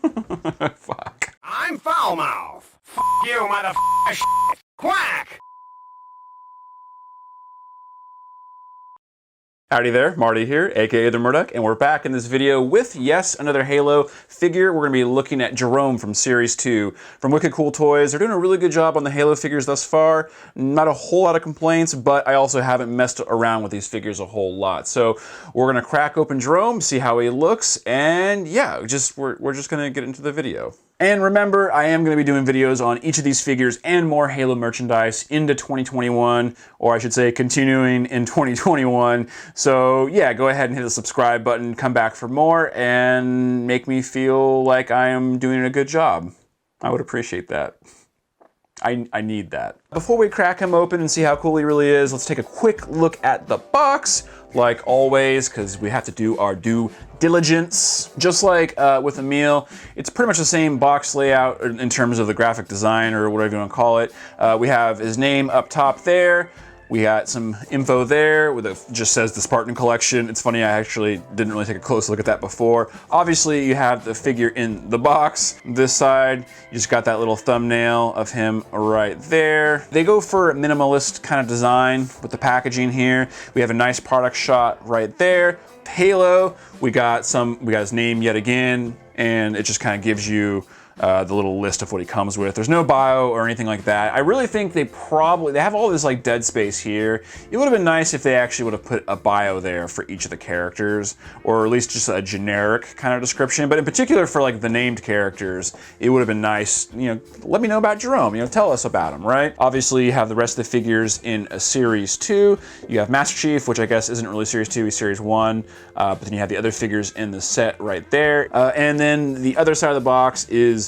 Fuck. I'm Foulmouth. F you, motherfucker. Quack. Howdy there, Marty here, aka the Murdoch, and we're back in this video with, yes, another Halo figure. We're going to be looking at Jerome from Series 2 from Wicked Cool Toys. They're doing a really good job on the Halo figures thus far. Not a whole lot of complaints, but I also haven't messed around with these figures a whole lot. So we're going to crack open Jerome, see how he looks, and yeah, we're just going to get into the video. And remember, I am going to be doing videos on each of these figures and more Halo merchandise into 2021, or I should say continuing in 2021. So yeah, go ahead and hit the subscribe button, come back for more, and make me feel like I am doing a good job. I would appreciate that. I need that. Before we crack him open and see how cool he really is, let's take a quick look at the box, like always, because we have to do our due diligence. Just like with Emil, it's pretty much the same box layout in terms of the graphic design, or whatever you want to call it. We have his name up top there. We got some info there with it just says the Spartan collection. It's funny, I actually didn't really take a close look at that before. Obviously, you have the figure in the box. This side, you just got that little thumbnail of him right there. They go for a minimalist kind of design with the packaging here. We have a nice product shot right there. Halo, we got his name yet again, and it just kind of gives you the little list of what he comes with. There's no bio or anything like that. I really think they have all this like dead space here. It would have been nice if they actually would have put a bio there for each of the characters, or at least just a generic kind of description. But in particular for like the named characters, it would have been nice, you know, let me know about Jerome, you know, tell us about him, right? Obviously you have the rest of the figures in a Series 2. You have Master Chief, which I guess isn't really Series 2, he's Series 1. But then you have the other figures in the set right there. And then the other side of the box is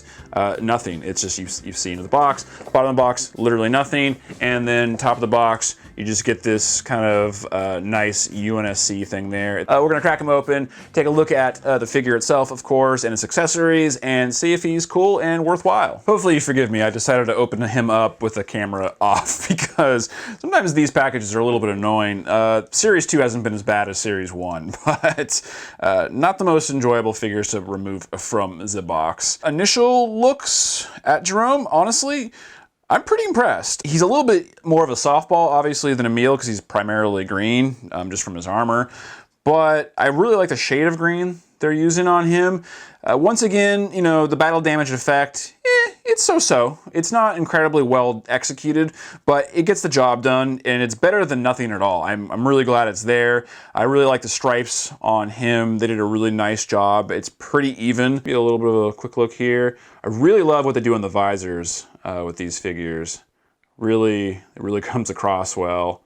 nothing. It's just you've seen the box. Bottom of the box, literally nothing. And then top of the box, you just get this kind of nice UNSC thing there. We're gonna crack him open, take a look at the figure itself, of course, and its accessories, and see if he's cool and worthwhile. Hopefully you forgive me, I decided to open him up with the camera off because sometimes these packages are a little bit annoying. Series 2 hasn't been as bad as Series 1, but not the most enjoyable figures to remove from the box. Initial looks at Jerome, honestly, I'm pretty impressed. He's a little bit more of a softball, obviously, than Emil, because he's primarily green, just from his armor. But I really like the shade of green they're using on him. Once again, you know, the battle damage effect, it's so-so. It's not incredibly well executed, but it gets the job done, and it's better than nothing at all. I'm really glad it's there. I really like the stripes on him. They did a really nice job. It's pretty even. Get a little bit of a quick look here. I really love what they do on the visors with these figures. It really comes across well.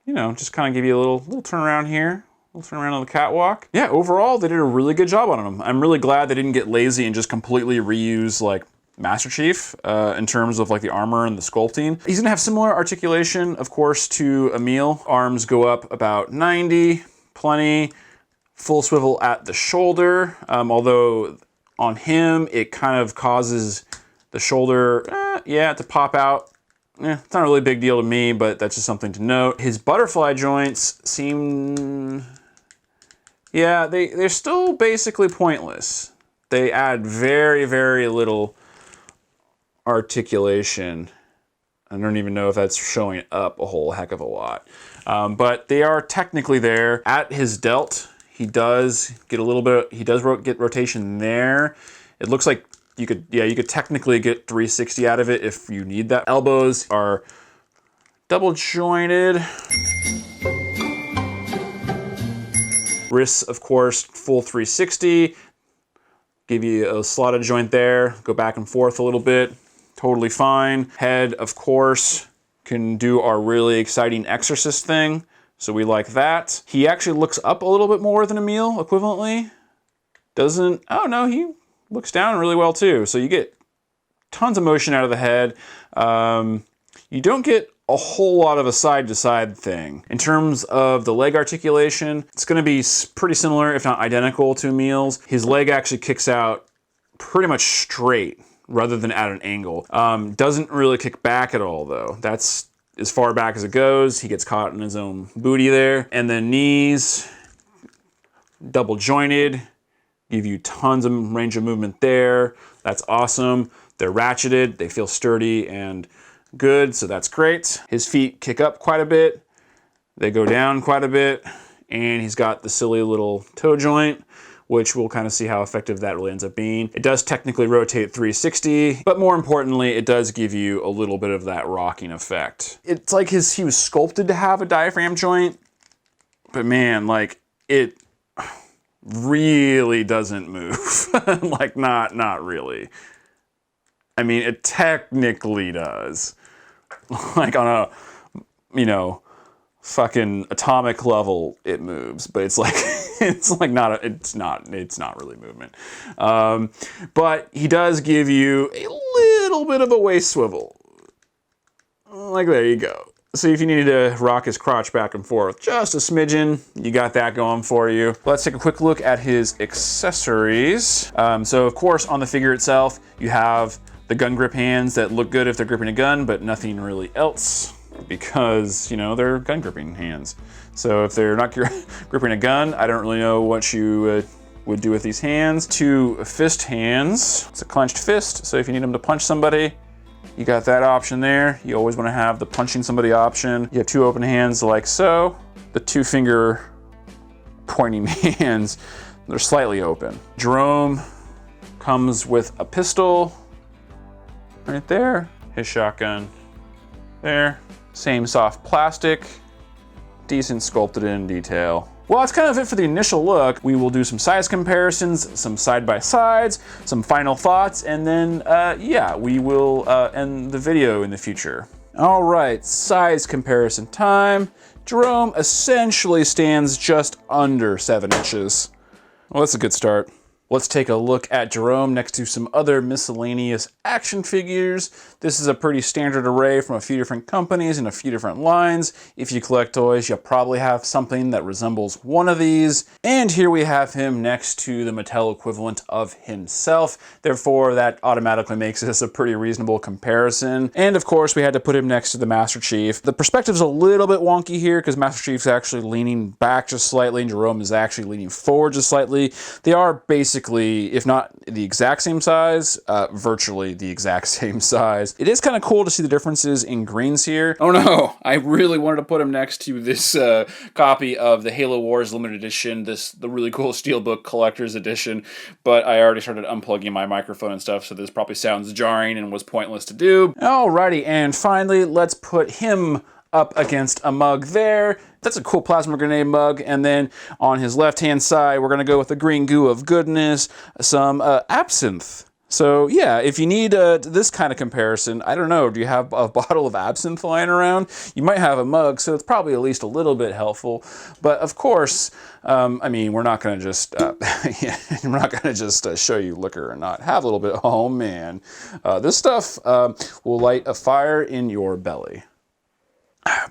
You know, just kind of give you a little turn around here. We'll turn around on the catwalk. Yeah, overall, they did a really good job on them. I'm really glad they didn't get lazy and just completely reuse like Master Chief in terms of like the armor and the sculpting. He's gonna have similar articulation, of course, to Emil. Arms go up about 90, plenty. Full swivel at the shoulder, although on him, it kind of causes the shoulder, to pop out. It's not really a big deal to me, but that's just something to note. His butterfly joints seem, they're still basically pointless. They add very, very little articulation. I don't even know if that's showing up a whole heck of a lot. But they are technically there. At his delt, he does get a little bit, get rotation there. It looks like you could technically get 360 out of it if you need that. Elbows are double jointed. Wrists, of course, full 360. Give you a slotted joint there. Go back and forth a little bit. Totally fine. Head, of course, can do our really exciting exorcist thing. So we like that. He actually looks up a little bit more than Emil, equivalently. Doesn't, oh no, he looks down really well too. So you get tons of motion out of the head. You don't get a whole lot of a side-to-side thing. In terms of the leg articulation, it's gonna be pretty similar, if not identical to Emil's. His leg actually kicks out pretty much straight rather than at an angle. Doesn't really kick back at all though. That's as far back as it goes. He gets caught in his own booty there. And then knees, double jointed. give you tons of range of movement there. That's awesome. They're ratcheted, they feel sturdy and good, so that's great. His feet kick up quite a bit, they go down quite a bit, and he's got the silly little toe joint, which we'll kind of see how effective that really ends up being. It does technically rotate 360, but more importantly, it does give you a little bit of that rocking effect. It's like he was sculpted to have a diaphragm joint, but man, like it really doesn't move. Like not really. I mean, it technically does. Like on a, you know, fucking atomic level, it moves, but it's like it's not really movement. But he does give you a little bit of a waist swivel. Like there you go. So if you needed to rock his crotch back and forth just a smidgen, you got that going for you. Let's take a quick look at his accessories. So of course on the figure itself, you have the gun grip hands that look good if they're gripping a gun, but nothing really else because, you know, they're gun gripping hands. So if they're not gripping a gun, I don't really know what you would do with these hands. 2 fist hands. It's a clenched fist, so if you need them to punch somebody, you got that option there. You always want to have the punching somebody option. You have 2 open hands like so. The 2 finger pointing hands, they're slightly open. Jerome comes with a pistol right there. His shotgun there. Same soft plastic, decent sculpted in detail. Well, that's kind of it for the initial look. We will do some size comparisons, some side-by-sides, some final thoughts, and then, yeah, we will end the video in the future. All right, size comparison time. Jerome essentially stands just under 7 inches. Well, that's a good start. Let's take a look at Jerome next to some other miscellaneous action figures. This is a pretty standard array from a few different companies and a few different lines. If you collect toys, you'll probably have something that resembles one of these. And here we have him next to the Mattel equivalent of himself. Therefore, that automatically makes this a pretty reasonable comparison. And of course, we had to put him next to the Master Chief. The perspective's a little bit wonky here because Master Chief's actually leaning back just slightly and Jerome is actually leaning forward just slightly. They are basically, if not the exact same size, virtually the exact same size. It is kind of cool to see the differences in greens here. Oh no, I really wanted to put him next to this copy of the Halo Wars limited edition, the really cool Steelbook collector's edition, but I already started unplugging my microphone and stuff, so this probably sounds jarring and was pointless to do. Alrighty, and finally, let's put him up against a mug there. That's a cool plasma grenade mug. And then on his left-hand side, we're gonna go with the green goo of goodness, some absinthe. So yeah, if you need this kind of comparison, I don't know, do you have a bottle of absinthe lying around? You might have a mug, so it's probably at least a little bit helpful. But of course, I mean, we're not gonna just, we're not gonna just show you liquor and not have a little bit. Oh man, this stuff will light a fire in your belly.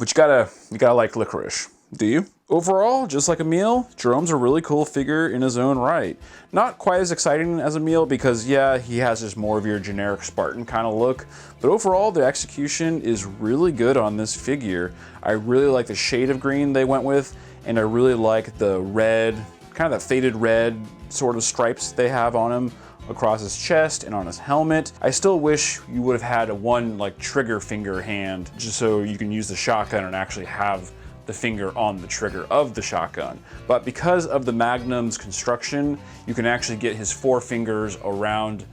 But you gotta like licorice, do you? Overall, just like a meal, Jerome's a really cool figure in his own right. Not quite as exciting as a meal because yeah, he has just more of your generic Spartan kind of look, but overall the execution is really good on this figure. I really like the shade of green they went with, and I really like the red, kind of that faded red sort of stripes they have on him across his chest and on his helmet. I still wish you would have had one like trigger finger hand just so you can use the shotgun and actually have the finger on the trigger of the shotgun. But because of the Magnum's construction, you can actually get his 4 fingers around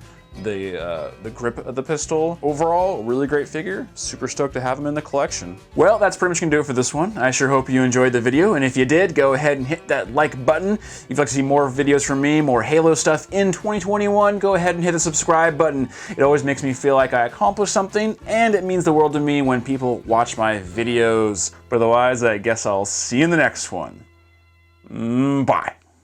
the grip of the pistol. Overall, really great figure. Super stoked to have him in the collection. Well, that's pretty much gonna do it for this one. I sure hope you enjoyed the video, and if you did, go ahead and hit that like button. If you'd like to see more videos from me, more Halo stuff in 2021, go ahead and hit the subscribe button. It always makes me feel like I accomplished something, and it means the world to me when people watch my videos. But otherwise, I guess I'll see you in the next one. Bye.